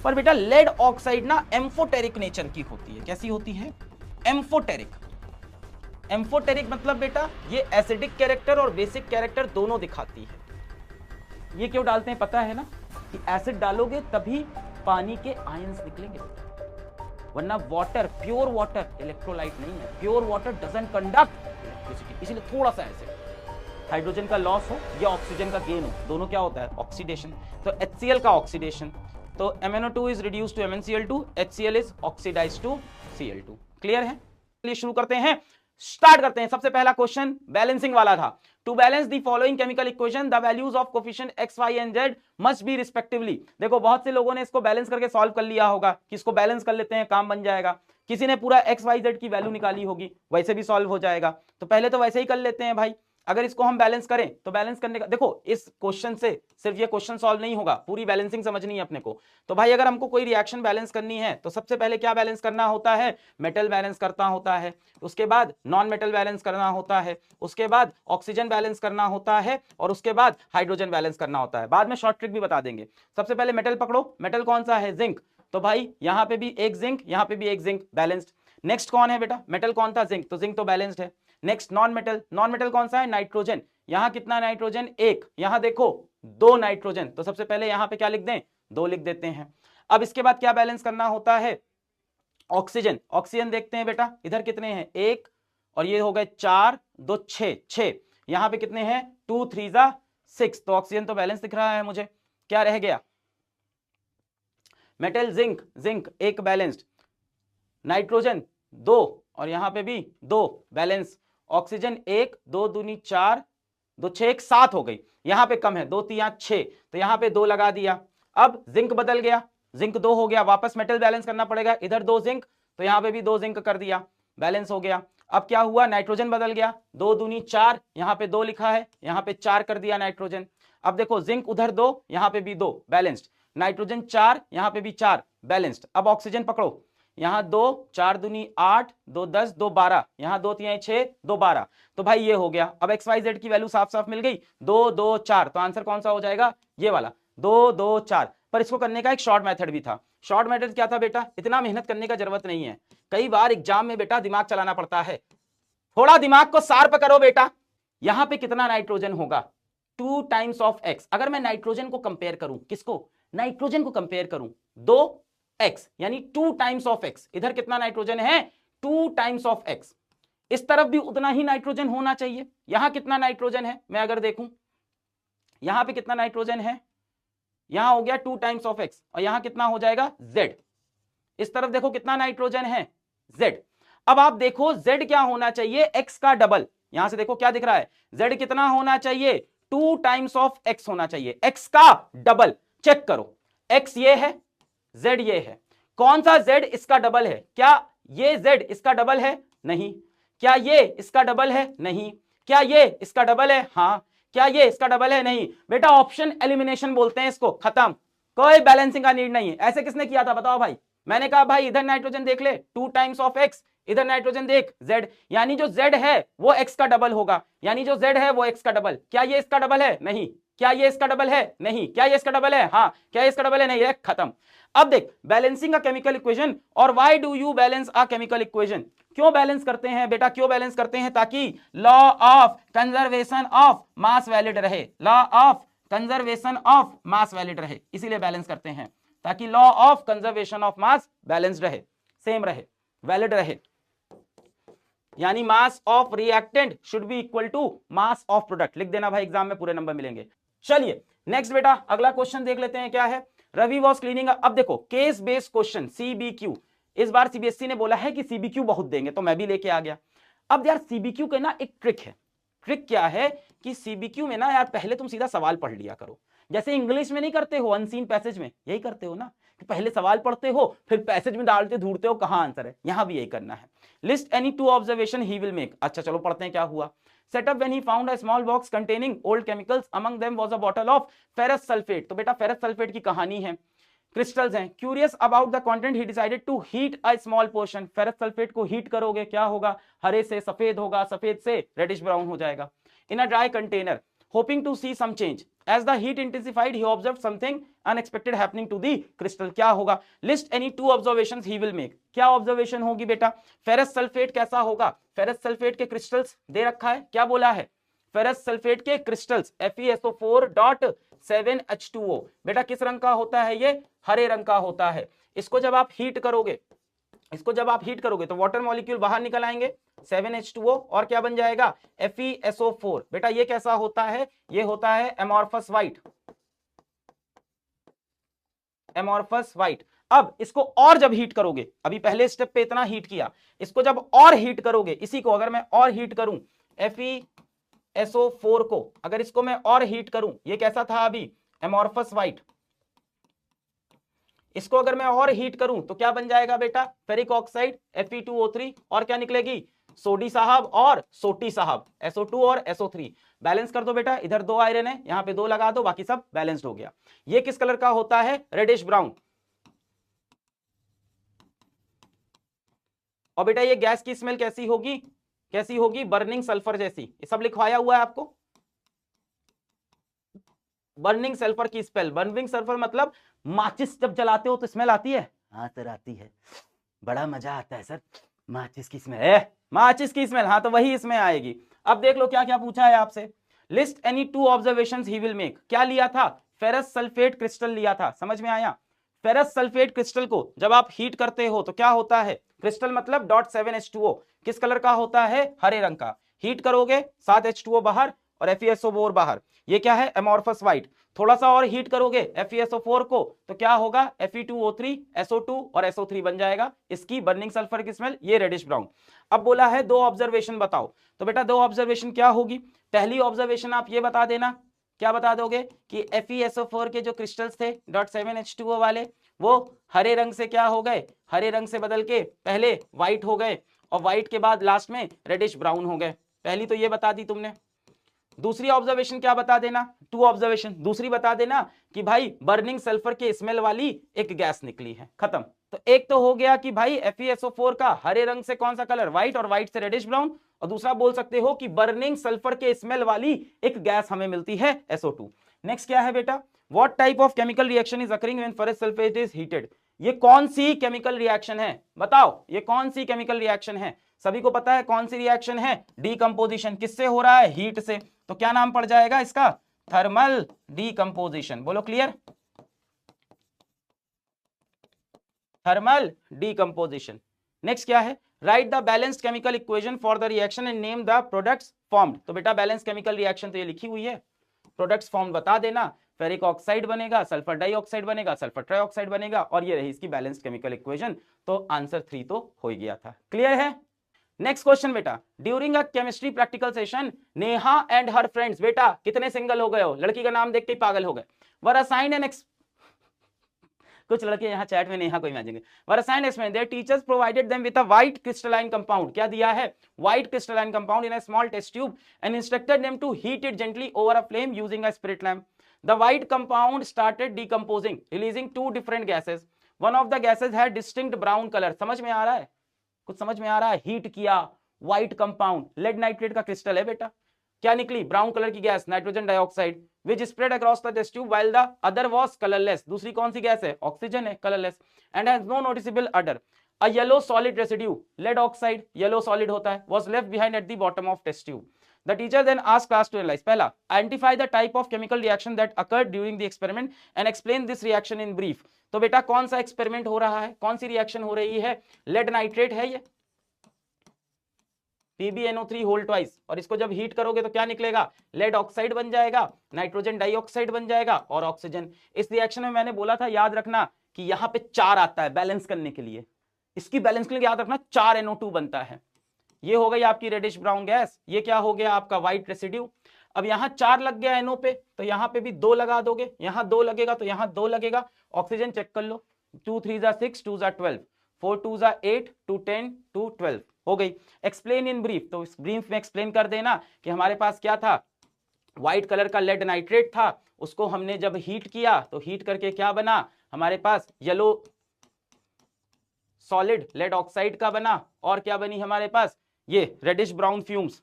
पर बेटा lead oxide ना एम्फोटेरिक नेचर की होती है। कैसी होती है? एम्फोटेरिक। एम्फोटेरिक मतलब बेटा ये एसिडिक कैरेक्टर और बेसिक कैरेक्टर दोनों दिखाती है। ये क्यों डालते हैं पता है ना, कि एसिड डालोगे तभी पानी के आयंस निकलेंगे, वरना वाटर, प्योर वाटर इलेक्ट्रोलाइट नहीं है। Pure water doesn't conduct electricity, इसीलिए थोड़ा सा एसिड, हाइड्रोजन का लॉस हो या ऑक्सीजन का गेन हो, दोनों क्या होता है? ऑक्सीडेशन। तो HCl का ऑक्सीडेशन, तो MnO2 is reduced to MnCl2, HCl is oxidised to Cl2। Clear है? चलिए शुरू करते हैं, स्टार्ट करते हैं। सबसे पहला क्वेश्चन बैलेंसिंग वाला था। To balance the following chemical equation the values of coefficient x, y and z must be respectively. देखो बहुत से लोगों ने इसको बैलेंस करके सॉल्व कर लिया होगा कि इसको बैलेंस कर लेते हैं काम बन जाएगा। किसी ने पूरा x, y, z की वैल्यू निकाली होगी, वैसे भी सॉल्व हो जाएगा। तो पहले तो वैसे ही कर लेते हैं भाई। अगर इसको हम बैलेंस करें तो बैलेंस करने का, देखो इस क्वेश्चन से सिर्फ ये क्वेश्चन सॉल्व नहीं होगा, पूरी बैलेंसिंग समझनी है अपने को। तो भाई अगर हमको कोई रिएक्शन बैलेंस करनी है तो सबसे पहले क्या बैलेंस करना होता है? मेटल बैलेंस करना होता है, उसके बाद नॉन मेटल बैलेंस करना होता है, उसके बाद ऑक्सीजन बैलेंस करना होता है, और उसके बाद हाइड्रोजन बैलेंस करना होता है। बाद में शॉर्ट ट्रिक भी बता देंगे। सबसे पहले मेटल पकड़ो। मेटल कौन सा है? जिंक। तो भाई यहां पे भी एक जिंक, यहां पे भी एक जिंक, बैलेंस्ड। नेक्स्ट कौन है बेटा? मेटल कौन था? जिंक, तो जिंक तो बैलेंस्ड है। Next non metal. Non metal कौन सा है? नाइट्रोजन। यहां कितना नाइट्रोजन? एक। यहां देखो 2 नाइट्रोजन, तो सबसे पहले यहां पे क्या लिख दें? 2 लिख देते हैं। अब इसके बाद क्या बैलेंस करना होता है? ऑक्सीजन। ऑक्सीजन देखते हैं बेटा, इधर कितने हैं? 1, और ये हो गए 4, 2, 6। यहां पे कितने हैं? 2 3 6। तो ऑक्सीजन तो बैलेंस दिख रहा है मुझे। क्या रह गया? मेटल जिंक, जिंक एक बैलेंस्ड, नाइट्रोजन 2, और यहां पे भी 2 बैलेंस, ऑक्सीजन 1, 2 दूनी 4, 2 6 1 7 हो गई। यहां पे कम है, 2 3 6, तो यहां पे 2 लगा दिया। अब जिंक बदल गया, जिंक 2 हो गया, वापस मेटल बैलेंस करना पड़ेगा। इधर 2 जिंक, तो यहां पे भी 2 जिंक कर दिया, बैलेंस हो गया। अब क्या हुआ? नाइट्रोजन बदल गया, 2 दूनी 4, यहां पे 2 लिखा है, यहां पे 4 कर दिया नाइट्रोजन। अब देखो जिंक उधर 2, यहां पे भी 2, बैलेंस्ड। नाइट्रोजन 4, यहां पे भी 4, बैलेंस्ड। अब ऑक्सीजन पकड़ो, यहां 2 4 दूनी 8, 2 10, 2 12, यहां 2 3 6, 2 12। तो भाई ये हो गया। अब एक्स वाई जेड की वैल्यू साफ साफ मिल गई, 2 2 4। तो आंसर कौन सा हो जाएगा? ये वाला, 2 2 4। पर इसको करने का एक शॉर्ट मेथड भी था। शॉर्ट मेथड क्या था बेटा? इतना मेहनत करने का जरूरत नहीं है। कई बार एग्जाम में बेटा दिमाग चलाना पड़ता है, थोड़ा दिमाग को शार्प करो बेटा। यहां पे कितना नाइट्रोजन होगा? 2 टाइम्स ऑफ एक्स। अगर मैं नाइट्रोजन को कंपेयर करूं, किसको? नाइट्रोजन को कंपेयर करूं, 2x यानी 2 टाइम्स ऑफ x। इधर कितना नाइट्रोजन है? 2 टाइम्स ऑफ x। इस तरफ भी उतना ही नाइट्रोजन होना चाहिए। यहां कितना नाइट्रोजन है मैं अगर देखूं, यहां पे कितना नाइट्रोजन है? यहां हो गया 2 टाइम्स ऑफ x, और यहां कितना हो जाएगा? z। इस तरफ देखो कितना नाइट्रोजन है? z। अब आप देखो z क्या होना चाहिए? x का डबल। यहां से देखो क्या दिख रहा है? z कितना होना चाहिए? 2 टाइम्स ऑफ x होना चाहिए, x का डबल। चेक करो, x ये है, z ये है, कौन सा z इसका डबल है? क्या ये z इसका डबल है? नहीं। क्या ये इसका डबल है? नहीं। क्या ये इसका डबल है? हाँ। क्या ये इसका डबल है? नहीं। बेटा ऑप्शन एलिमिनेशन बोलते हैं इसको, खत्म, कोई बैलेंसिंग का नीड नहीं है। ऐसे किसने किया था बताओ भाई? मैंने कहा भाई इधर नाइट्रोजन देख ले 2 टाइम्स ऑफ x, इधर नाइट्रोजन देख z, यानी जो z है वो x का डबल होगा, यानी जो z है वो x का डबल। क्या ये इसका डबल है? नहीं। क्या ये इसका डबल है? नहीं। क्या ये इसका डबल है? हाँ। क्या ये इसका डबल है? नहीं है, खत्म। अब देख बैलेंसिंग अ केमिकल इक्वेशन, और why do you balance a chemical equation? क्यों बैलेंस करते हैं बेटा? क्यों बैलेंस करते हैं? ताकि law of conservation of mass valid रहे, law of conservation of mass valid रहे, इसीलिए बैलेंस करते हैं, ताकि law of conservation of mass balance रहे, सेम रहे, वैलिड रहे। यानी mass of reactant should be equal to mass of product. लिख देना भाई, एग्जाम में पूरे नंबर मिलेंगे। चलिए नेक्स्ट बेटा अगला क्वेश्चन देख लेते हैं क्या है। Ravi was cleaning. अब देखो केस बेस्ड क्वेश्चन, सीबीक्यू। इस बार सीबीएसई ने बोला है कि सीबीक्यू बहुत देंगे, तो मैं भी लेके आ गया। अब यार सीबीक्यू के ना एक ट्रिक है। ट्रिक क्या है कि सीबीक्यू में ना यार पहले तुम सीधा सवाल पढ़ लिया करो। जैसे इंग्लिश में नहीं करते हो अनसीन पैसेज में, यही करते हो ना कि पहले सवाल पढ़ते हो फिर पैसेज में डालते ढूंढते हो कहां आंसर है। यहां भी यही करना है। List any 2 observation he will make. अच्छा चलो पढ़ते हैं क्या हुआ। Setup when he found a small box containing old chemicals, among them was a bottle of ferrous sulphate. तो बेटा फेरस सल्फेट की कहानी है, क्रिस्टल्स हैं। Curious about the content he decided to heat a small portion. Ferrous sulphate को heat करोगे क्या होगा? हरे से सफेद होगा, सफेद से रेडिश ब्राउन हो जाएगा। In a dry container hoping to see some change. As the heat intensified, he observed something unexpected happening to the crystal. क्या होगा? List any two observations he will make. क्या ऑब्जर्वेशन होगी बेटा? Ferrous sulphate कैसा होगा? Ferrous sulphate के crystals दे रखा है, क्या बोला है? फेरस सल्फेट के क्रिस्टल्स FeSO4.7H2O बेटा किस रंग का होता है? ये हरे रंग का होता है। इसको जब आप हीट करोगे, तो वाटर मॉलिक्यूल बाहर निकल आएंगे 7H2O और क्या बन जाएगा? FeSO4। बेटा ये कैसा होता है? ये होता है एमॉर्फस व्हाइट। अब इसको और जब हीट करोगे, अभी पहले स्टेप पे इतना हीट किया, इसको जब और हीट करोगे, इसी को अगर मैं और हीट करूं FeSO4 को, अगर इसको मैं और हीट करूं, ये कैसा था अभी? Amorphous white. इसको अगर मैं और हीट करूं तो क्या बन जाएगा बेटा? फेरिक ऑक्साइड Fe2O3 और क्या निकलेगी? सोडी साहब और सोटी साहब, SO2 और SO3। बैलेंस कर दो बेटा, इधर 2 आयरन है, यहां पे 2 लगा दो, बाकी सब बैलेंस्ड हो गया। ये किस कलर का होता है? Reddish brown. और बेटा ये गैस की स्मेल कैसी होगी? बर्निंग सल्फर जैसी। ये सब लिखवाया हुआ है आपको। बर्निंग सल्फर की स्मेल, बर्निंग सल्फर मतलब माचिस जब जलाते हो तो स्मेल आती है? हाँ सर आती है, बड़ा मजा आता है सर, माचिस की स्मेल। हाँ तो वही इसमें आएगी। अब देख लो क्या क्या पूछा है आपसे। List any two observations he will make. क्या लिया था? फेरस सल्फेट क्रिस्टल लिया था, समझ में आया? फेरस सल्फेट क्रिस्टल को जब आप हीट करते हो तो क्या होता है? क्रिस्टल मतलब .7H2O किस कलर का होता है? हरे रंग का। हीट करोगे 7H2O बाहर और FeSO4 बाहर, ये क्या है? Amorphous white. थोड़ा सा और हीट करोगे FeSO4 को तो क्या होगा? Fe2O3, SO2 और SO3 बन जाएगा। इसकी बर्निंग सल्फर की स्मेल, ये रेडिश ब्राउन। अब बोला है 2 ऑब्जर्वेशन बताओ, तो बेटा 2 ऑब्जर्वेशन क्या होगी? पहली ऑब्जर्वेशन आप ये बता देना, क्या बता दोगे? कि FeSO4 के जो क्रिस्टल्स थे .7H2O वाले, वो हरे रंग से क्या हो गए? हरे रंग से बदल के पहले व्हाइट हो गए और व्हाइट के बाद लास्ट में रेडिश ब्राउन हो गए। पहली तो ये बता दी तुमने। दूसरी ऑब्जर्वेशन क्या बता देना? 2 ऑब्जर्वेशन। दूसरी बता देना कि भाई बर्निंग सल्फर के स्मेल वाली एक गैस निकली है। खत्म। तो एक तो हो गया कि भाई FeSO4 का हरे रंग से कौन सा कलर? व्हाइट, और व्हाइट से रेडिश ब्राउन। और दूसरा बोल सकते हो कि बर्निंग सल्फर के स्मेल वाली एक गैस हमें मिलती है SO2। नेक्स्ट क्या है बेटा? What type of chemical reaction is occurring when ferrous sulphate is heated. ये कौन सी केमिकल रिएक्शन है? बताओ, ये कौन सी केमिकल रिएक्शन है? सभी को पता है कौन सी रिएक्शन है? डीकंपोजिशन। किससे हो रहा है? हीट से। तो क्या नाम पड़ जाएगा इसका? Thermal decomposition. बोलो क्लियर? Thermal decomposition. नेक्स्ट क्या है? Right the balanced chemical equation for the reaction and name the products formed. तो बेटा बैलेंस केमिकल रिएक्शन तो ये लिखी हुई है, प्रोडक्ट्स फॉर्म बता देना। फेरिक ऑक्साइड बनेगा, सल्फर डाइऑक्साइड बनेगा, सल्फर ट्राइऑक्साइड बनेगा, और ये रही इसकी बैलेंस्ड केमिकल इक्वेशन। तो आंसर 3 तो हो ही गया था। क्लियर है? नेक्स्ट क्वेश्चन बेटा, during a chemistry practical session Neha and her friends, बेटा कितने सिंगल हो गए हो? लड़की का नाम देख के पागल हो गए। वर असाइन्ड एन कुछ लड़के यहाँ चैट में नेहा को imagine, were assigned explain their teachers provided them with a white crystalline compound. क्या दिया है? White crystalline compound in a small test tube and instructed them to heat it gently over a flame using a spirit lamp. The white compound started decomposing releasing 2 different gases. One of the gases had distinct brown colour. समझ में आ रहा है? कुछ समझ में आ रहा है? Heat किया, व्हाइट कंपाउंड, लेड नाइट्रेट का क्रिस्टल है बेटा, क्या निकली? ब्राउन कलर की gas, nitrogen dioxide, which spread across the test tube while the other was colorless। दूसरी कौन सी गैस है? ऑक्सीजन है, colorless and has no noticeable odor। a yellow solid residue, lead oxide, yellow solid होता है, was left behind at the bottom of test tube। The teacher then asked class to analyze। पहला, identify the type of chemical reaction that occurred during the experiment and explain this reaction in brief। तो बेटा कौन सा experiment हो रहा है? कौन सी reaction हो रही है? लेड नाइट्रेट है ये, PbNO3 होल ट्वाइस, और इसको जब हीट करोगे तो क्या निकलेगा? लेड ऑक्साइड बन जाएगा, नाइट्रोजन डाइऑक्साइड बन जाएगा और ऑक्सीजन। इस रिएक्शन में मैंने बोला था, याद रखना कि यहां पे 4 आता है बैलेंस करने के लिए। इसकी बैलेंस के लिए याद रखना 4 NO2 बनता है। ये हो गई आपकी रेडिश ब्राउन गैस, ये क्या हो गया आपका? White residue. अब यहां 4 लग गया NO पे, तो यहां पे भी 2 लगा दोगे, यहां 2 लगेगा तो यहां 2 लगेगा। ऑक्सीजन चेक कर लो, 2 3 6, 2 12, 4 2 8, 2 10, 2 12 हो गई। एक्सप्लेन इन ब्रीफ, तो इस ब्रीफ में एक्सप्लेन कर देना कि हमारे पास क्या था? व्हाइट कलर का लेड नाइट्रेट था, उसको हमने जब हीट किया तो हीट करके क्या बना? हमारे पास येलो सॉलिड लेड ऑक्साइड का बना, और क्या बनी हमारे पास? ये reddish brown fumes,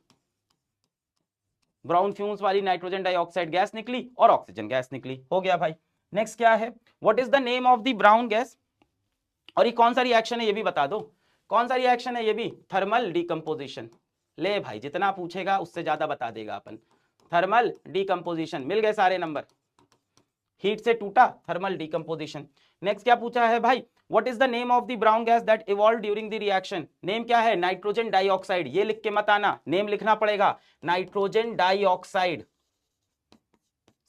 brown fumes वाली नाइट्रोजन डाइऑक्साइड गैस निकली और ऑक्सीजन गैस निकली। हो गया भाई। नेक्स्ट क्या है, what is the name of the brown gas, और ये कौन सा रिएक्शन है ये भी बता दो, कौन सा रिएक्शन है ये भी, थर्मल डीकंपोजिशन। ले भाई जितना पूछेगा उससे ज्यादा बता देगा अपन, थर्मल डीकंपोजिशन। मिल गए सारे नंबर, हीट से टूटा, थर्मल डीकंपोजिशन। नेक्स्ट क्या पूछा है भाई, what is the name of the brown gas that evolve during the reaction, name क्या है, नाइट्रोजन डाइऑक्साइड। ये लिख के मत आना, नेम लिखना पड़ेगा, नाइट्रोजन डाइऑक्साइड।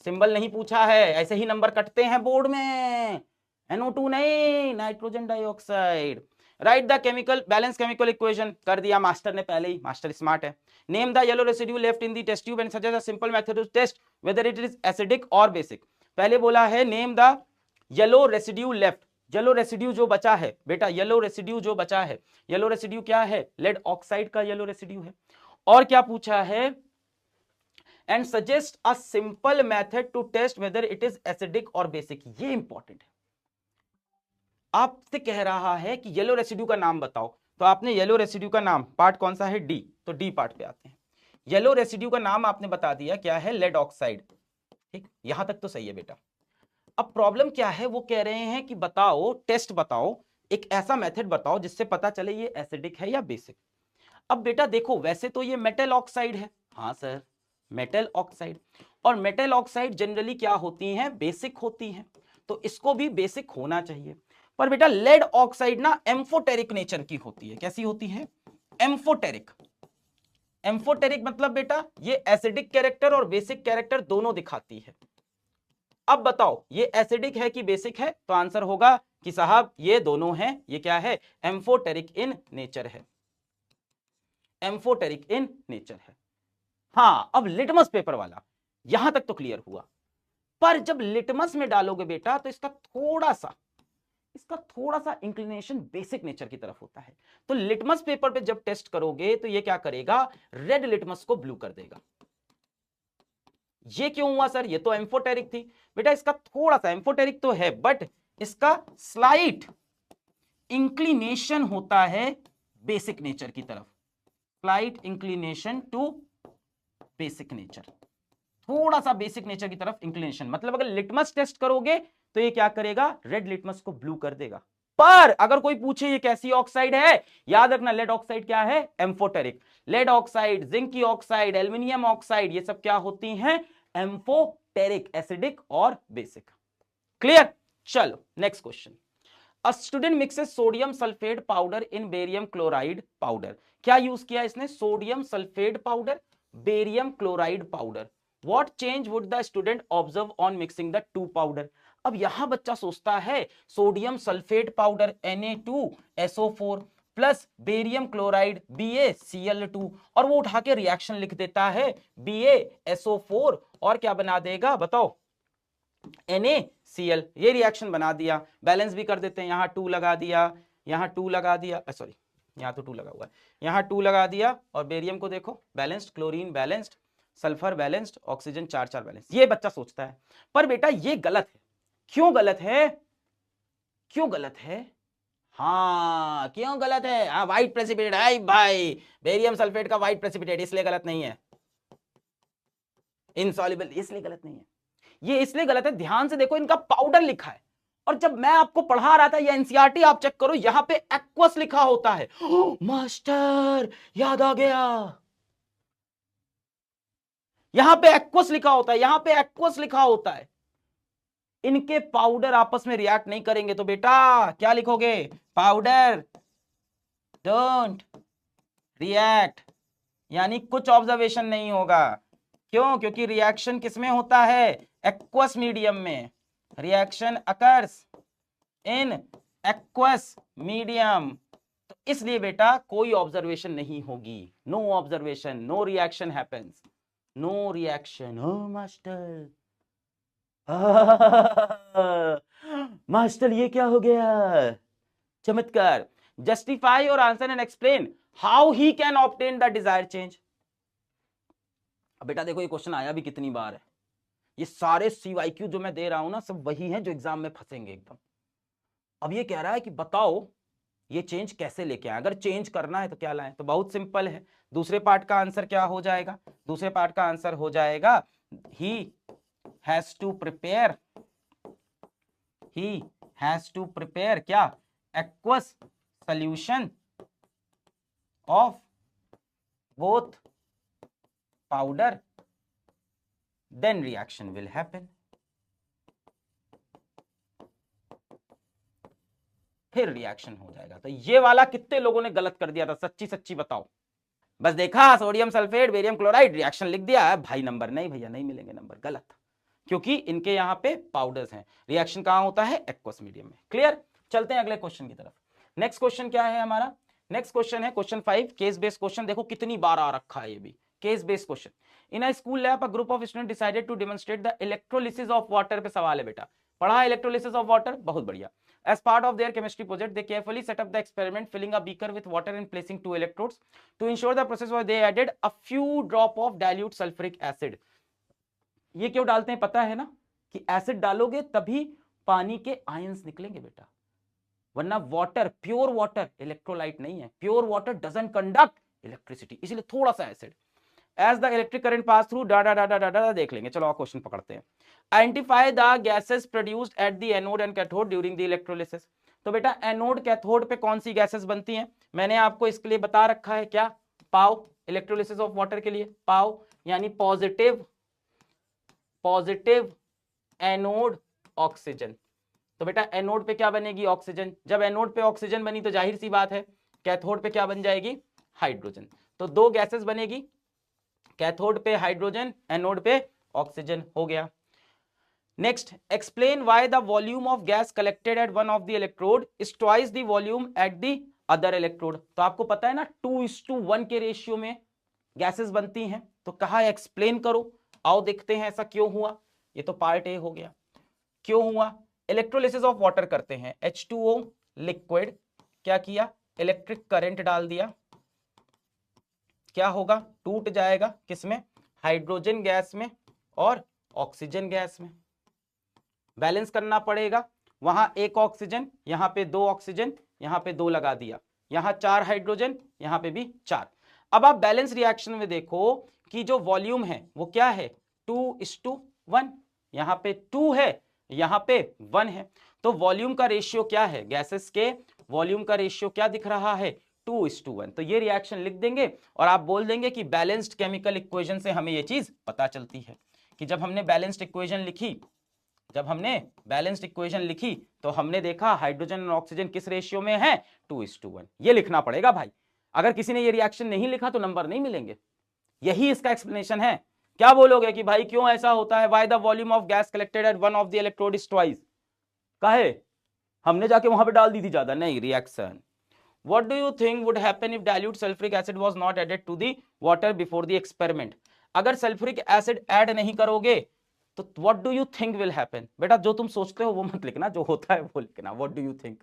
सिंबल नहीं पूछा है, ऐसे ही नंबर कटते हैं बोर्ड में, NO2 नहीं, nitrogen dioxide. Write the chemical balance chemical equation, कर दिया मास्टर ने पहले ही, मास्टर स्मार्ट है। Name the yellow residue left in the test tube and suggest a simple method to test whether it is acidic और basic. पहले बोला है name the yellow residue left, yellow residue जो बचा है बेटा, येलो रेसिड्यू जो बचा है, येलो रेसिड्यू क्या है, लेड ऑक्साइड का येलो रेसिड्यू है। और क्या पूछा है, and suggest a simple method to test whether it is acidic और बेसिक। ये इंपॉर्टेंट है, आपसे कह रहा है कि येलो रेसिड्यू का नाम बताओ, तो आपने येलो रेसिड्यू का नाम, पार्ट कौन सा है, डी, तो डी पार्ट पे आते हैं। येलो रेसिड्यू का नाम आपने बता दिया क्या है, लेड ऑक्साइड। ठीक, यहां तक तो सही है बेटा। अब प्रॉब्लम क्या है, वो कह रहे हैं कि बताओ, टेस्ट बताओ, एक ऐसा मेथड बताओ जिससे पता चले ये एसिडिक है या बेसिक। अब बेटा देखो, वैसे तो ये मेटल ऑक्साइड है, हाँ सर मेटल ऑक्साइड, और मेटल ऑक्साइड जनरली क्या होती हैं, बेसिक होती हैं, तो इसको भी बेसिक होना चाहिए। पर बेटा लेड ऑक्साइड ना एम्फोटेरिक नेचर की होती है, कैसी होती है, एम्फोटेरिक। एम्फोटेरिक मतलब बेटा ये एसिडिक कैरेक्टर और बेसिक कैरेक्टर दोनों दिखाती है। अब बताओ ये एसिडिक है कि बेसिक है, तो आंसर होगा कि साहब ये दोनों हैं, ये क्या है, एम्फोटेरिक इन नेचर है, एम्फोटेरिक इन नेचर है। हाँ अब लिटमस पेपर वाला यहां तक तो क्लियर हुआ, पर जब लिटमस में डालोगे बेटा तो इसका थोड़ा सा इंक्लिनेशन बेसिक नेचर की तरफ होता है। तो लिटमस पेपर पे जब टेस्ट करोगे तो ये क्या करेगा, रेड लिटमस को ब्लू कर देगा। ये क्यों हुआ सर, ये तो एम्फोटेरिक थी। बेटा इसका थोड़ा सा, एम्फोटेरिक तो है बट इसका स्लाइट इंक्लिनेशन होता है बेसिक नेचर की तरफ, slight inclination to basic nature, थोड़ा सा बेसिक नेचर की तरफ इंक्लिनेशन। मतलब अगर लिटमस टेस्ट करोगे तो ये क्या करेगा, रेड लिटमस को ब्लू कर देगा। पर अगर कोई पूछे ये कैसी ऑक्साइड है, याद रखना लेड ऑक्साइड क्या है, एम्फोटेरिक। लेड ऑक्साइड, जिंक की ऑक्साइड, एल्यूमिनियम ऑक्साइड, ये सब क्या होती हैं, एम्फोटेरिक, एसिडिक और बेसिक। क्लियर, चलो next question. A student mixes sodium sulphate powder in barium chloride powder. क्या यूज किया इसने, sodium sulphate powder, barium chloride powder. What change would the student observe on mixing the two powder? अब यहां बच्चा सोचता है sodium sulphate powder Na2SO4 plus barium chloride BaCl2, और वो उठा के रिएक्शन लिख देता है BaSO4 और क्या बना देगा बताओ, NaCl। ये रिएक्शन बना दिया, बैलेंस भी कर देते हैं, यहां 2 लगा दिया, यहां 2 लगा दिया, सॉरी यहां तो 2 लगा हुआ है, यहां 2 लगा दिया, और बेरियम को देखो balanced, chlorine balanced, sulphur balanced, oxygen 4 balance. ये बच्चा सोचता है, पर बेटा ये गलत है। क्यों गलत है, क्यों गलत है, हाँ क्यों गलत है, हाँ व्हाइट प्रेसिपिटेट है भाई, बेरियम सल्फेट का व्हाइट प्रेसिपिटेट, इसलिए गलत नहीं है, इनसॉल्युबल इसलिए गलत नहीं है। ये इसलिए गलत है, ध्यान से देखो इनका पाउडर लिखा है, और जब मैं आपको पढ़ा रहा था, ये एनसीईआरटी आप चेक करो, यहां पे एक्वस लिखा होता है। मास्टर याद आ गया, यहां पे एक्वस लिखा होता है, यहां पे एक्वस लिखा होता है। इनके पाउडर आपस में रिएक्ट नहीं करेंगे तो बेटा क्या लिखोगे, पाउडर डोंट रिएक्ट, यानी कुछ ऑब्जर्वेशन नहीं होगा। क्यों, क्योंकि रिएक्शन किसमें होता है, एक्वस मीडियम में, reaction occurs in aqueous medium, तो इसलिए बेटा कोई ऑब्जर्वेशन नहीं होगी, no observation, no reaction happens, no reaction. Oh master master ये क्या हो गया, चमत्कार। Justify your answer and explain how he can obtain the desire change. अब बेटा देखो ये क्वेश्चन आया भी कितनी बार है, ये सारे CYQ जो मैं दे रहा हूं ना सब वही हैं जो एग्जाम में फंसेंगे एकदम। अब ये कह रहा है कि बताओ ये चेंज कैसे लेके आए, अगर चेंज करना है तो क्या लाएं, तो बहुत सिंपल है। दूसरे पार्ट का आंसर क्या हो जाएगा, दूसरे पार्ट का आंसर हो जाएगा he has to prepare, he has to prepare क्या, aqueous solution of both powder, then reaction will happen. फिर रिएक्शन हो जाएगा। तो ये वाला कितने लोगों ने गलत कर दिया था, सच्ची सच्ची बताओ। बस देखा sodium sulphate barium chloride reaction लिख दिया भाई, नंबर नहीं भैया, नहीं मिलेंगे नंबर, गलत, क्योंकि इनके यहां पे पाउडर्स हैं। रिएक्शन कहां होता है, एक्वस मीडियम में। क्लियर। चलते हैं अगले क्वेश्चन की तरफ। नेक्स्ट क्वेश्चन क्या है हमारा, नेक्स्ट क्वेश्चन है क्वेश्चन 5, केस बेस्ड क्वेश्चन। देखो कितनी बार आ रखा है ये भी, case based question. In a school lab a group of student decided to demonstrate the electrolysis of water पे सवाल है बेटा। पढ़ा इलेक्ट्रोलिसिस ऑफ वाटर, बहुत बढ़िया। As part of their chemistry project, they carefully set up the experiment, filling a beaker with water and placing 2 electrodes. To ensure the process was, they added a few drop of dilute sulfuric acid. ये क्यों डालते हैं पता है ना, कि acid डालोगे तभी पानी के आयंस निकलेंगे बेटा, वरना वाटर, प्योर वाटर इलेक्ट्रोलाइट नहीं है, pure water doesn't conduct electricity, इसलिए थोड़ा सा acid. As the electric current pass through डा डा डा डा डा डा देख लेंगे। चलो और क्वेश्चन पकड़ते हैं। Identify the gases produced at the anode and cathode during the electrolysis. तो बेटा एनोड कैथोड पे कौन सी गैसेस बनती हैं, मैंने आपको इसके लिए बता रखा है क्या, पाव, इलेक्ट्रोलिसिस ऑफ वाटर के लिए पाव यानी पॉजिटिव, पॉजिटिव एनोड ऑक्सीजन। तो बेटा एनोड पे क्या बनेगी, ऑक्सीजन। जब एनोड पे ऑक्सीजन बनी तो जाहिर सी बात है कैथोड पे क्या बन जाएगी, हाइड्रोजन। तो दो गैसेस बनेगी, कैथोड पे हाइड्रोजन, एनोड पे ऑक्सीजन, हो गया। Next, explain why the volume of gas collected at one of the electrode is twice the volume at the other electrode. तो आपको पता है ना 2:1 के रेशियो में गैसेस बनती हैं, तो कहा एक्सप्लेन करो। आओ देखते हैं ऐसा क्यों हुआ। ये तो पार्ट ए हो गया, क्यों हुआ। इलेक्ट्रोलिसिस ऑफ वाटर करते हैं, H2O लिक्विड, क्या किया, इलेक्ट्रिक करंट डाल दिया, क्या होगा, टूट जाएगा किसमें, हाइड्रोजन गैस में और ऑक्सीजन गैस में। बैलेंस करना पड़ेगा, वहां एक ऑक्सीजन, यहां पे 2 ऑक्सीजन, यहां पे 2 लगा दिया, यहां 4 हाइड्रोजन, यहां पे भी 4। अब आप बैलेंस रिएक्शन में देखो कि जो वॉल्यूम है वो क्या है, 2:1, यहां पे 2 है, यहां पे 1 है। तो वॉल्यूम का रेशियो क्या है, गैसेस के वॉल्यूम का रेशियो क्या दिख रहा है, 2:1। तो ये रिएक्शन लिख देंगे और आप बोल देंगे कि बैलेंस्ड केमिकल इक्वेशन से हमें ये चीज पता चलती है कि जब हमने बैलेंस्ड इक्वेशन लिखी, जब हमने बैलेंस्ड इक्वेशन लिखी तो हमने देखा हाइड्रोजन और ऑक्सीजन किस रेशियो में है, 2:1। ये लिखना पड़ेगा भाई, अगर किसी ने ये रिएक्शन नहीं लिखा तो नंबर नहीं मिलेंगे। यही इसका एक्सप्लेनेशन है। क्या बोलोगे कि भाई क्यों ऐसा होता है, why the volume of gas collected at one of the electrode is twice, काहे हमने जाके वहां पे डाल दी थी ज्यादा, नहीं, reaction. What do you think would happen if dilute sulfuric acid was not added to the water before the experiment? अगर सल्फ्यूरिक एसिड ऐड नहीं करोगे तो what do you think will happen? बेटा जो तुम सोचते हो वो मत लिखना, जो होता है वो लिखना। What do you think?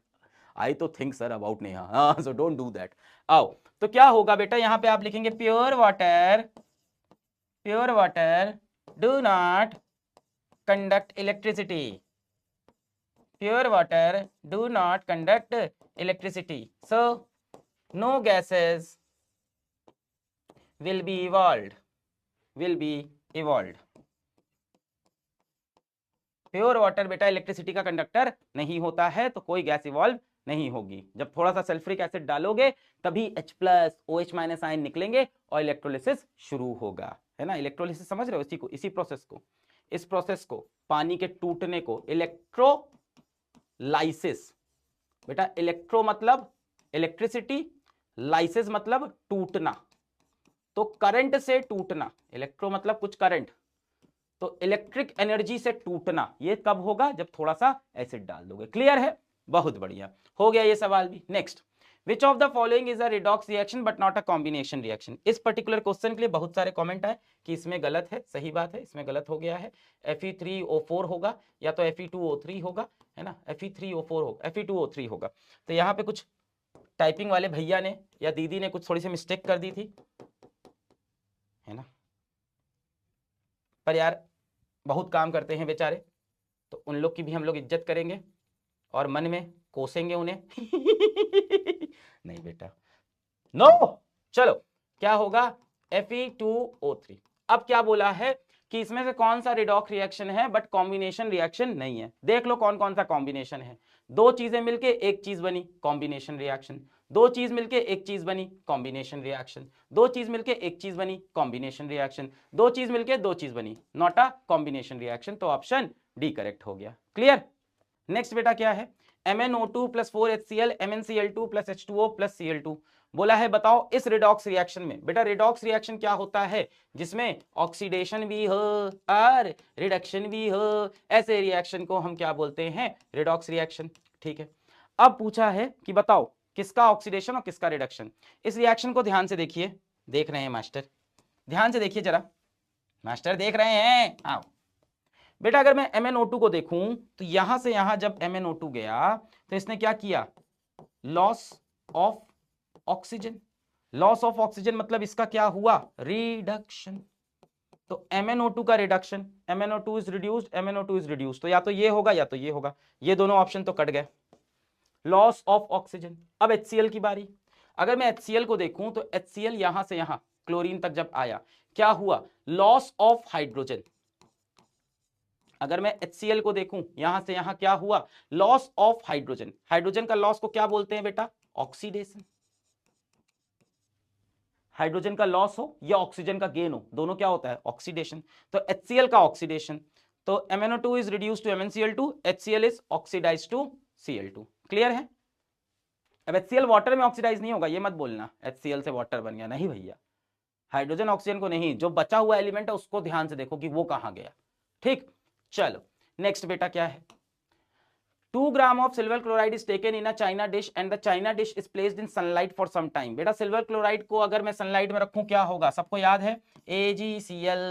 I तो think sir about नेहा, हाँ, so don't do that। आओ तो क्या होगा बेटा, यहां पे आप लिखेंगे pure water, pure water do not conduct electricity, pure water do not conduct electricity, so no gases will be evolved, will be evolved। Pure water बेटा इलेक्ट्रिसिटी का कंडक्टर नहीं होता है, तो कोई गैस इवॉल्व नहीं होगी। जब थोड़ा सा सल्फ्यूरिक एसिड डालोगे तभी H+ OH- आयन निकलेंगे और इलेक्ट्रोलिसिस शुरू होगा, है ना। इलेक्ट्रोलिसिस समझ रहे हो, इसी को, इसी प्रोसेस को, इस प्रोसेस को, पानी के टूटने को इलेक्ट्रोलाइसिस। बेटा इलेक्ट्रो मतलब इलेक्ट्रिसिटी, लाइसिस मतलब टूटना, तो करंट से टूटना, इलेक्ट्रो मतलब कुछ करंट, तो इलेक्ट्रिक एनर्जी से टूटना, ये कब होगा, जब थोड़ा सा एसिड डाल दोगे। क्लियर है, बहुत बढ़िया, हो गया ये सवाल भी। Next, which of the following is a redox reaction but not a combination reaction. इस पर्टिकुलर क्वेश्चन के लिए बहुत सारे कमेंट आए कि इसमें गलत है, सही बात है, इसमें गलत हो गया है, Fe3O4 होगा या तो Fe2O3 होगा, है ना, Fe3O4 होगा, Fe2O3 होगा। तो यहाँ पे कुछ टाइपिंग वाले भैया ने या दीदी ने कुछ थोड़ी सी मिस्टेक कर दी थी, है ना, पर यार बहुत काम करते हैं बेचारे, तो उन लोग की भी हम लोग इज्जत करेंगे और मन में कोसेंगे उन्हें नहीं बेटा, नो। चलो क्या होगा, Fe2O3। अब क्या बोला है कि इसमें से कौन सा रिडॉक्स रिएक्शन है बट कॉम्बिनेशन रिएक्शन नहीं है। देख लो कौन कौन सा कॉम्बिनेशन है। दो चीजें मिलके एक चीज बनी, कॉम्बिनेशन रिएक्शन। दो चीज मिलके एक चीज बनी, कॉम्बिनेशन रिएक्शन। दो चीज मिलके एक चीज बनी, कॉम्बिनेशन रिएक्शन। दो चीज मिलके दो चीज बनी, नॉट अ कॉम्बिनेशन रिएक्शन। तो ऑप्शन डी करेक्ट हो गया। क्लियर। नेक्स्ट बेटा क्या है, MnO2 + 4HCl MnCl2 + H2O + Cl2। बोला है बताओ इस रिडॉक्स रिएक्शन में। बेटा रिडॉक्स रिएक्शन क्या होता है, जिसमें ऑक्सीडेशन भी हो और रिडक्शन भी हो, ऐसे रिएक्शन को हम क्या बोलते हैं, रिडॉक्स रिएक्शन। ठीक है, अब पूछा है कि बताओ किसका ऑक्सीडेशन और किसका रिडक्शन। इस रिएक्शन को ध्यान से देखिए, देख रहे हैं मास्टर, ध्यान से देखिए जरा, मास्टर देख रहे हैं। आओ बेटा, अगर मैं MnO2 को देखूं तो यहां से यहां जब MnO2 गया तो इसने क्या किया, loss of oxygen. Loss of oxygen मतलब इसका क्या हुआ, रिडक्शन। तो MnO2 का reduction, MnO2 is reduced, MnO2 is reduced, तो या तो ये होगा या तो ये होगा, ये दोनों ऑप्शन तो कट गए। Loss of oxygen. अब HCl की बारी। अगर मैं HCl को देखूं तो HCl यहां से यहां क्लोरीन तक जब आया, क्या हुआ, लॉस ऑफ हाइड्रोजन। अगर मैं HCl को देखूं यहां से यहां क्या हुआ, लॉस ऑफ हाइड्रोजन। हाइड्रोजन का लॉस को क्या बोलते हैं बेटा, ऑक्सीडेशन। हाइड्रोजन का लॉस हो या ऑक्सीजन का गेन हो, दोनों क्या होता है, ऑक्सीडेशन। तो HCl का ऑक्सीडेशन, तो MnO2 is reduced to MnCl2, HCl is oxidised to Cl2। Clear है। अब HCl वाटर में ऑक्सीडाइज नहीं होगा, ये मत बोलना HCl से वाटर बन गया, नहीं भैया। हाइड्रोजन ऑक्सीजन को नहीं, जो बचा हुआ एलिमेंट है उसको ध्यान से देखो कि वो कहां गया। ठीक, चलो नेक्स्ट बेटा क्या है, 2 ग्राम of silver chloride is taken in a china dish and the china dish is placed in sunlight for some time। बेटा सिल्वर क्लोराइड को अगर मैं सनलाइट में रखूं क्या होगा, सबको याद है, AgCl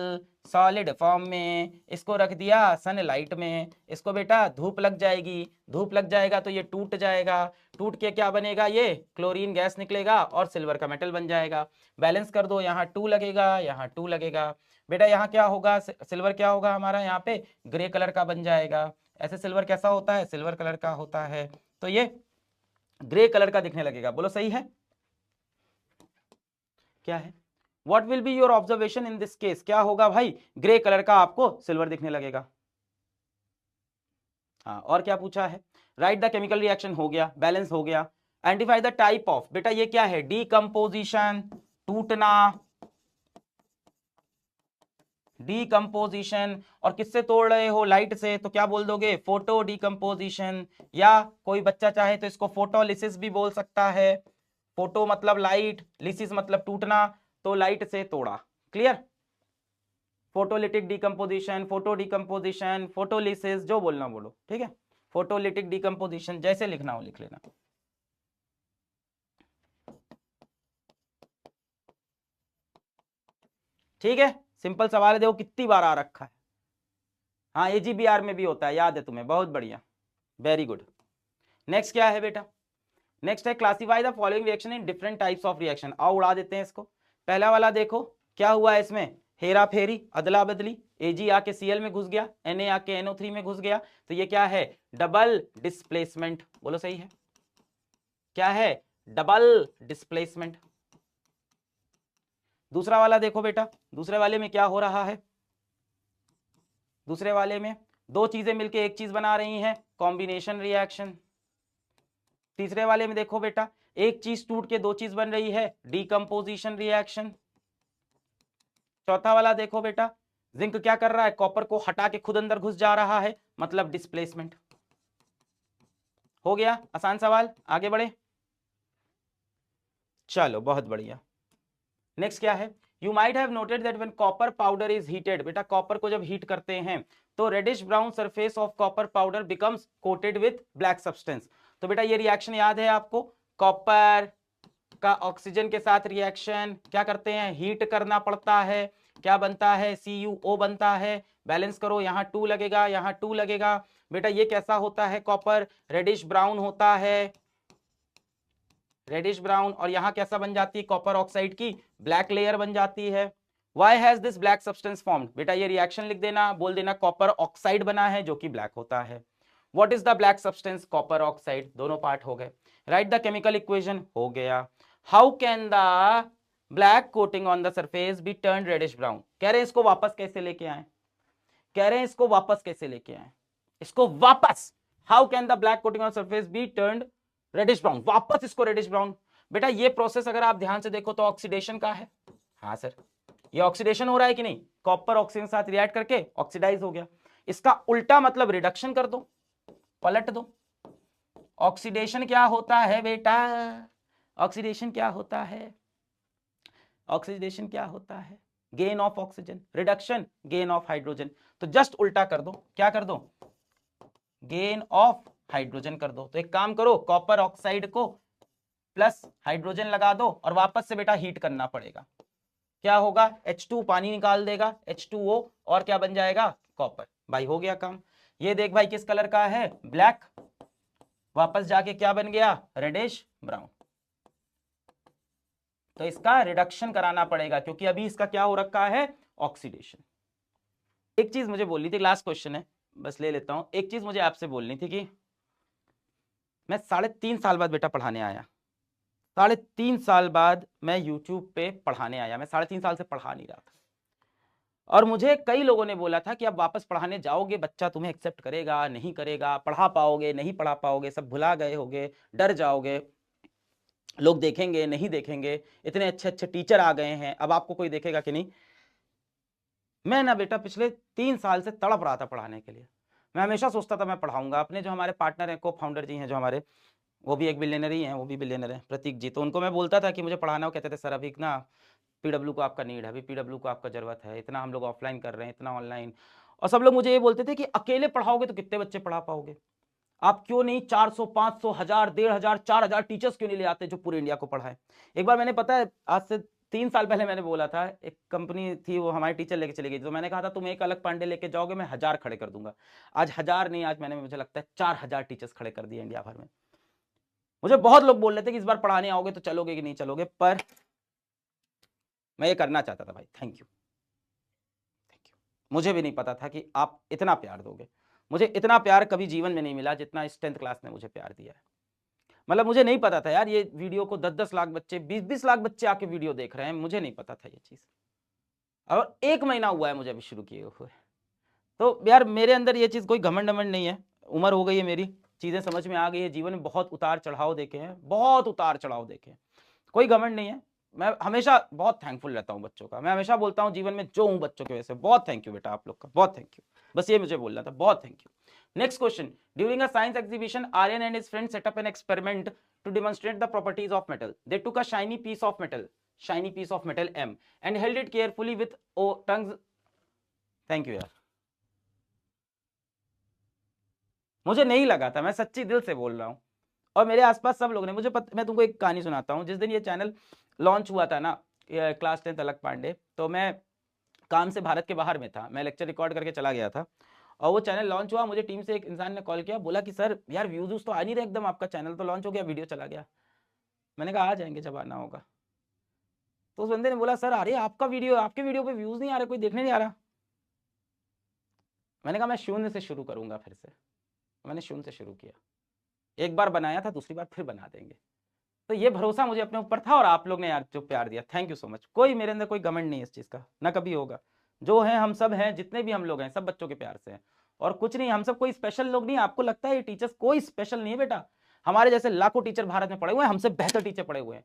सॉलिड फॉर्म में, इसको रख दिया सनलाइट में, इसको बेटा धूप लग जाएगी, धूप लग जाएगा तो ये टूट जाएगा, टूट के क्या बनेगा, ये क्लोरीन गैस निकलेगा और सिल्वर का मेटल बन जाएगा। बैलेंस कर दो, यहाँ 2 लगेगा, यहाँ 2 लगेगा। बेटा यहाँ क्या होगा, सिल्वर क्या होगा हमारा, यहाँ पे ग्रे कलर का बन जाएगा। ऐसे सिल्वर कैसा होता है, सिल्वर कलर का होता है, तो ये ग्रे कलर का दिखने लगेगा। बोलो सही है, क्या है, what will be your observation in this case, क्या होगा भाई, ग्रे कलर का आपको सिल्वर दिखने लगेगा। हाँ, और क्या पूछा है, राइट द केमिकल रिएक्शन, हो गया, बैलेंस हो गया। आइडेंटिफाई द टाइप ऑफ, बेटा ये क्या है, डीकंपोजिशन, टूटना, डीकंपोजिशन। और किससे तोड़ रहे हो, लाइट से, तो क्या बोल दोगे, फोटो डीकंपोजिशन, या कोई बच्चा चाहे तो इसको फोटोलिसिस भी बोल सकता है। फोटो मतलब लाइट, लिसिस मतलब टूटना, तो लाइट से तोड़ा। Clear, photolytic decomposition, photo decomposition, photolysis, जो बोलना बोलो, ठीक है। फोटोलिटिक डीकंपोजिशन जैसे लिखना हो लिख लेना। ठीक है, सिंपल सवाल है, देखो कितनी बार आ रखा है। हाँ, AGBR में भी होता है, याद है तुम्हें, बहुत बढ़िया, वेरी गुड। नेक्स्ट क्या है बेटा, नेक्स्ट है classify the following reaction in different types of reaction. आओ उड़ा देते हैं इसको। पहला वाला देखो क्या हुआ है, इसमें हेरा फेरी, अदला बदली, Ag आके Cl में घुस गया, Na आके NO3 में घुस गया, तो ये क्या है, डबल डिस्प्लेसमेंट। बोलो सही है, क्या है, डबल डिस्प्लेसमेंट। दूसरा वाला देखो बेटा, दूसरे वाले में क्या हो रहा है, दूसरे वाले में दो चीजें मिलकर एक चीज बना रही हैं, कॉम्बिनेशन रिएक्शन। तीसरे वाले में देखो बेटा, एक चीज टूट के दो चीज बन रही है, डीकंपोजिशन रिएक्शन। चौथा वाला देखो बेटा, जिंक क्या कर रहा है, कॉपर को हटा के खुद अंदर घुस जा रहा है, मतलब डिस्प्लेसमेंट। हो गया आसान सवाल, आगे बढ़े, चलो बहुत बढ़िया। नेक्स्ट क्या है, you might have noted that when copper powder is heated, बेटा कॉपर को जब हीट करते हैं तो reddish brown surface of copper powder becomes coated with black substance. तो बेटा ये रिएक्शन याद है आपको, कॉपर का ऑक्सीजन के साथ रिएक्शन क्या करते हैं, हीट करना पड़ता है, क्या बनता है, CuO बनता है। बैलेंस करो, यहाँ 2 लगेगा, यहाँ 2 लगेगा। बेटा ये कैसा होता है, कॉपर रेडिश ब्राउन होता है, रेडिश ब्राउन, और यहां कैसा बन जाती है, कॉपर ऑक्साइड की ब्लैक लेयर बन जाती है। Why has this black substance formed? बेटा ये रिएक्शन लिख देना, बोल देना कॉपर ऑक्साइड बना है जो कि ब्लैक होता है। What is the black substance? Copper oxide. दोनों पार्ट हो गए। राइट द केमिकल इक्वेशन, हो गया। How can the black coating on the surface be turn reddish brown? कह रहे हैं इसको वापस कैसे लेके आए, कह रहे हैं इसको वापस कैसे लेके आए, इसको वापस। How can the black coating on surface be turn reddish brown? वापस इसको रेडिश ब्राउन। बेटा ये प्रोसेस अगर आप ध्यान से देखो तो ऑक्सीडेशन का है। हाँ सर, ये ऑक्सीडेशन हो रहा है कि नहीं? कॉपर ऑक्सीजन के साथ रिएक्ट करके ऑक्सीडाइज हो गया। इसका उल्टा मतलब रिडक्शन कर दो, पलट दो। ऑक्सीडेशन क्या होता है बेटा? ऑक्सीडेशन क्या होता है? ऑक्सीडेशन क्या होता है? Gain of oxygen. Reduction, gain of hydrogen. तो जस्ट उल्टा कर दो। क्या कर दो? गेन ऑफ हाइड्रोजन कर दो। तो एक काम करो, कॉपर ऑक्साइड को प्लस हाइड्रोजन लगा दो और वापस से बेटा हीट करना पड़ेगा। क्या होगा? H2 पानी निकाल देगा, H2O, और क्या बन जाएगा? कॉपर। भाई हो गया काम। ये देख भाई किस कलर का है? ब्लैक। वापस जाके क्या बन गया? Reddish brown. तो इसका रिडक्शन कराना पड़ेगा क्योंकि अभी इसका क्या हो रखा है? ऑक्सीडेशन। एक चीज मुझे बोलनी थी, लास्ट क्वेश्चन है, बस ले लेता हूं। एक चीज मुझे आपसे बोलनी थी कि मैं 3.5 साल बाद बेटा पढ़ाने आया। 3.5 साल बाद मैं YouTube पे पढ़ाने आया। मैं 3.5 साल से पढ़ा नहीं रहा था और मुझे कई लोगों ने बोला था कि अब वापस पढ़ाने जाओगे, बच्चा तुम्हें एक्सेप्ट करेगा नहीं करेगा, पढ़ा पाओगे नहीं पढ़ा पाओगे, सब भुला गए होगे, डर जाओगे, लोग देखेंगे नहीं देखेंगे, इतने अच्छे अच्छे टीचर आ गए हैं, अब आपको कोई देखेगा कि नहीं। मैं ना बेटा पिछले 3 साल से तड़प रहा था पढ़ाने के लिए। मैं हमेशा सोचता था मैं पढ़ाऊंगा। अपने जो हमारे पार्टनर हैं, को फाउंडर जी हैं जो हमारे, वो भी एक बिलियनर ही हैं, वो भी बिलियनर हैं, प्रतीक जी। तो उनको मैं बोलता था कि मुझे पढ़ाना हो। कहते थे सर अभी ना पीडब्ल्यू को आपका नीड है, अभी पीडब्ल्यू को आपका जरूरत है, इतना हम लोग ऑफलाइन कर रहे हैं, इतना ऑनलाइन। और सब लोग मुझे ये बोलते थे कि अकेले पढ़ाओगे तो कितने बच्चे पढ़ा पाओगे, आप क्यों नहीं 400 500 1000 1500 4000 टीचर्स क्यों नहीं ले आते जो पूरे इंडिया को पढ़ाए। एक बार मैंने, पता है आज से 3 साल पहले मैंने बोला था, एक कंपनी थी वो हमारी टीचर लेके चली गई, तो मैंने कहा था तुम एक अलग पांडे लेके जाओगे मैं 1000 खड़े कर दूंगा। आज 1000 नहीं, आज मैंने, मुझे लगता है 4000 टीचर्स खड़े कर दिए इंडिया भर में। मुझे बहुत लोग बोल रहे थे कि इस बार पढ़ाने आओगे तो चलोगे कि नहीं चलोगे, पर मैं ये करना चाहता था भाई। Thank you, thank you. मुझे भी नहीं पता था कि आप इतना प्यार दोगे। मुझे इतना प्यार कभी जीवन में नहीं मिला जितना इस 10th क्लास ने मुझे प्यार दिया है। मतलब मुझे नहीं पता था यार, ये वीडियो को 10-10 लाख बच्चे, 20-20 लाख बच्चे आके वीडियो देख रहे हैं, मुझे नहीं पता था ये चीज। और 1 महीना हुआ है मुझे अभी शुरू किए हुए। तो यार मेरे अंदर ये चीज कोई घमंड वमंड नहीं है, उम्र हो गई है मेरी, चीजें समझ में आ गई है, जीवन में बहुत उतार चढ़ाव देखे हैं, बहुत उतार चढ़ाव देखे हैं, कोई घमंड नहीं है। मैं हमेशा बहुत थैंकफुल रहता हूँ बच्चों का। मैं हमेशा बोलता हूँ जीवन में जो हूँ बच्चों की वजह से। बहुत थैंक यू बेटा आप लोग का, बहुत थैंक यू। बस ये मुझे बोलना था, बहुत thank you. Next question, during a science exhibition Aryan and his friend set up an experiment to demonstrate the properties of metal. They took a shiny piece of metal M and held it carefully with tongues. Thank you यार, मुझे नहीं लगा था, मैं सच्ची दिल से बोल रहा हूँ। और मेरे आसपास सब लोग ने मुझे मैं तुमको एक कहानी सुनाता हूँ। जिस दिन ये चैनल लॉन्च हुआ था ना, क्लास 10th अलग पांडे, तो मैं काम से भारत के बाहर में था, मैं लेक्चर रिकॉर्ड करके चला गया था और वो चैनल लॉन्च हुआ। मुझे टीम से एक इंसान ने कॉल किया, बोला कि सर यार व्यूज तो आ नहीं रहे एकदम, आपका चैनल तो लॉन्च हो गया, वीडियो चला गया। मैंने कहा आ जाएंगे जब आना होगा। तो उस बंदे ने बोला सर अरे आपके वीडियो पे व्यूज नहीं आ रहे, कोई देखने नहीं आ रहा। मैंने कहा मैं शून्य से शुरू करूंगा फिर से। मैंने शून्य से शुरू किया, एक बार बनाया था, दूसरी बार फिर बना देंगे। तो ये भरोसा मुझे अपने ऊपर था और आप लोग ने यार जो प्यार दिया, थैंक यू सो मच। कोई मेरे अंदर कोई घमंड नहीं है इस चीज का, ना कभी होगा। जो है हम सब हैं, जितने भी हम लोग हैं सब बच्चों के प्यार से हैं और कुछ नहीं। हम सब कोई स्पेशल लोग नहीं। आपको लगता है ये टीचर्स कोई स्पेशल नहीं है बेटा, हमारे जैसे लाखों टीचर भारत में पढ़े हुए हैं, हमसे बेहतर टीचर पढ़े हुए हैं।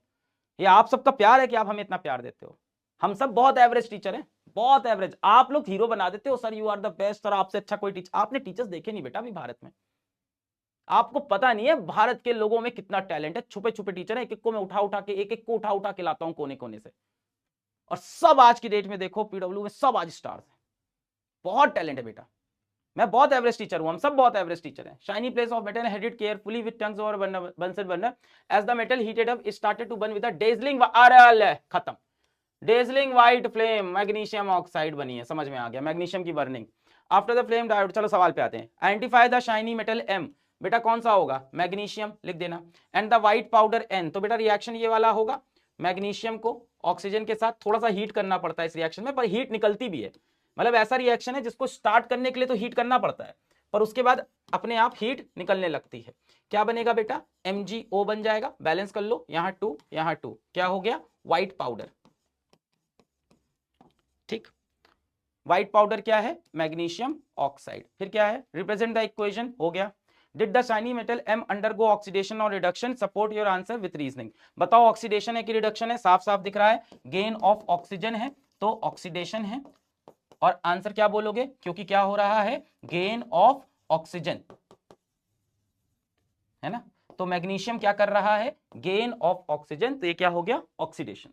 ये आप सबका प्यार है कि आप हमें इतना प्यार देते हो। हम सब बहुत एवरेज टीचर हैं, बहुत एवरेज। आप लोग हीरो बना देते हो sir, you are the best, और आपसे अच्छा कोई टीचर। आपने टीचर्स देखे नहीं बेटा अभी भारत में, आपको पता नहीं है भारत के लोगों में कितना टैलेंट है। छुपे छुपे टीचर है, एक एक को मैं एक एक को उठा के लाता हूं कोने कोने से। और सब आज की डेट में देखो पीडब्ल्यू में सब आज स्टार्स हैं, बहुत टैलेंट है बेटा। मैं बहुत एवरेज टीचर हूं, हम सब बहुत एवरेज टीचर हैं। Shiny place of metal heated carefully with tongs और Bunsen burner as the metal heated up started to burn with a dazzling, खत्म, dazzling white flame. Magnesium oxide बनी है, समझ में आ गया, मैग्नीशियम की burning. After the flame died, चलो सवाल पे आते हैं। Identify the shiny metal M, बेटा कौन सा होगा? मैग्नीशियम, लिख देना। And the white powder N, तो बेटा रिएक्शन ये वाला होगा। मैग्नीशियम को ऑक्सीजन के साथ थोड़ा सा हीट करना पड़ता है इस रिएक्शन में, पर हीट निकलती भी है। मतलब ऐसा रिएक्शन है जिसको स्टार्ट करने के लिए तो हीट करना पड़ता है, पर उसके बाद अपने आप हीट निकलने लगती है। क्या बनेगा बेटा, MgO बन जाएगा। बैलेंस कर लो, यहाँ 2 यहाँ 2, क्या हो गया, व्हाइट पाउडर। ठीक, व्हाइट पाउडर क्या है, मैग्नीशियम ऑक्साइड। फिर क्या है, रिप्रेजेंट द इक्वेशन, हो गया। Did the shiny metal M undergo oxidation और reduction, support your answer with reasoning. बताओ ऑक्सीडेशन है कि रिडक्शन है, साफ साफ दिख रहा है, गेन ऑफ ऑक्सीजन है तो ऑक्सीडेशन है। और आंसर क्या बोलोगे, क्योंकि क्या हो रहा है, गेन ऑफ ऑक्सीजन, है ना। तो मैग्नीशियम क्या कर रहा है, गेन ऑफ ऑक्सीजन, तो ये क्या हो गया, ऑक्सीडेशन।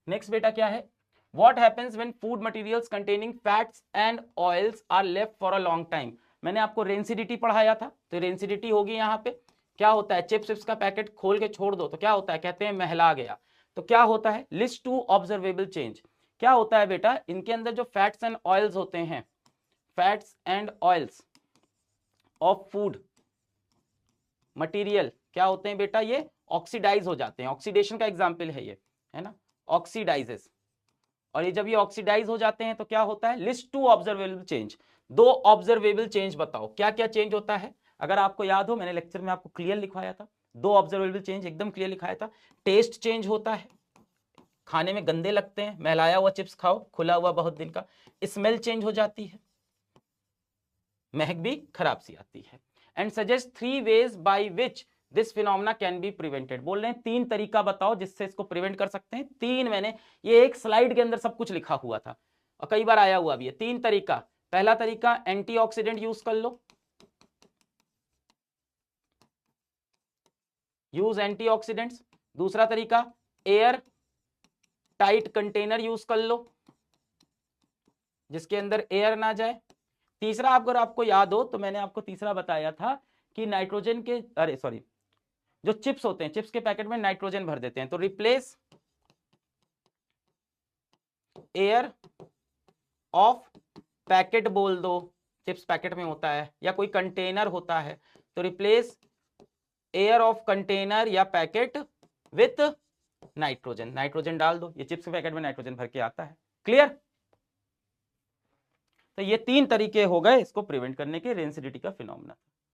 नेक्स्ट बेटा क्या है, What happens when food materials containing fats and oils are left for a long time? मैंने आपको रेंसिडिटी पढ़ाया था, तो रेंसिडिटी होगी यहाँ पे। क्या होता है, चिप्स का पैकेट खोल के छोड़ दो तो क्या होता है, कहते हैं महला गया। तो क्या होता है, लिस्ट टू ऑब्जर्वेबल चेंज। क्या होता है बेटा, इनके अंदर जो फैट्स एंड ऑयल्स होते हैं, fats and oils of food material क्या होते हैं बेटा, ये ऑक्सीडाइज हो जाते हैं। ऑक्सीडेशन का एग्जाम्पल है ये, है ना, ऑक्सीडाइजेस। और ये जब ये ऑक्सीडाइज हो जाते हैं तो क्या होता है, list two observable change. 2 observable change बताओ क्या क्या चेंज होता है। अगर आपको याद हो, मैंने लेक्चर में आपको क्लियर लिखवाया था, 2 ऑब्जर्वेबल चेंज एकदम क्लियर लिखाया था। टेस्ट चेंज होता है, खाने में गंदे लगते हैं, महलाया हुआ चिप्स खाओ, खुला हुआ बहुत दिन का। स्मेल चेंज हो जाती है, महक भी खराब सी आती है। And suggest 3 ways by which this phenomena can be prevented. बोल रहे हैं 3 तरीका बताओ जिससे इसको प्रिवेंट कर सकते हैं। 3 मैंने ये एक स्लाइड के अंदर सब कुछ लिखा हुआ था और कई बार आया हुआ भी है। 3 तरीका, पहला तरीका एंटीऑक्सीडेंट यूज कर लो, यूज एंटीऑक्सीडेंट्स। दूसरा तरीका एयर टाइट कंटेनर यूज कर लो जिसके अंदर एयर ना जाए। तीसरा अगर आपको याद हो तो मैंने आपको तीसरा बताया था कि नाइट्रोजन के, अरे सॉरी, जो चिप्स होते हैं, चिप्स के पैकेट में नाइट्रोजन भर देते हैं, तो रिप्लेस एयर ऑफ पैकेट बोल दो, चिप्स पैकेट में होता है या कोई कंटेनर होता है, तो रिप्लेस एयर ऑफ कंटेनर या पैकेट विथ नाइट्रोजन। नाइट्रोजन डाल दो, ये चिप्स के पैकेट में नाइट्रोजन भर के आता है। क्लियर। तो ये 3 तरीके हो गए इसको प्रिवेंट करने के, रेंसिडिटी का फिनोमेना।